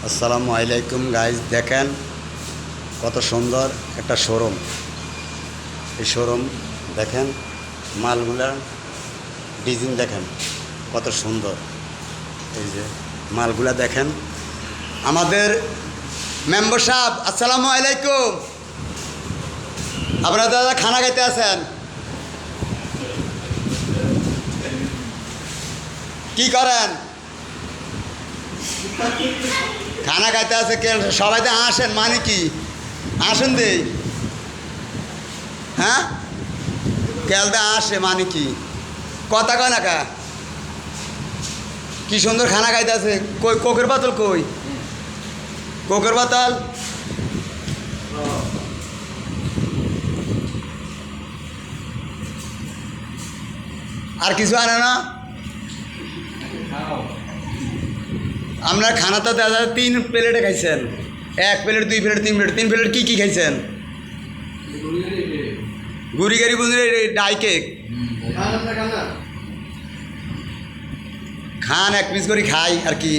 আসসালামু আলাইকুম গাইজ, দেখেন কত সুন্দর একটা শোরুম। এই শোরুম দেখেন, মালগুলার ডিজাইন দেখেন কত সুন্দর। এই যে মালগুলা দেখেন। আমাদের মেম্বার সাহেব, আসসালামু আলাইকুম। আপনারা দাদা খানা খাইতে আছেন? কি করেন? খানা খাইতে আছে কে? সবাই তো আসেন, মানে কি আসেন দেই? হ্যাঁ, কেলতে আসে মানে কি? কথা কয় না কা? কি সুন্দর খানা খাইতে আছে। কই কোকের বোতল? কই কোকের বোতল? আর কিছু আনে না? আপনার খানা তো দাদা 3 প্লেটে খাইছেন। 1 প্লেট, 2 প্লেট, 3 প্লেট। 3 প্লেট কি খাইছেন? গুড়ি গাড়ি বুঝলে ডাই কেক খান, 1 পিস করে খাই আর কি।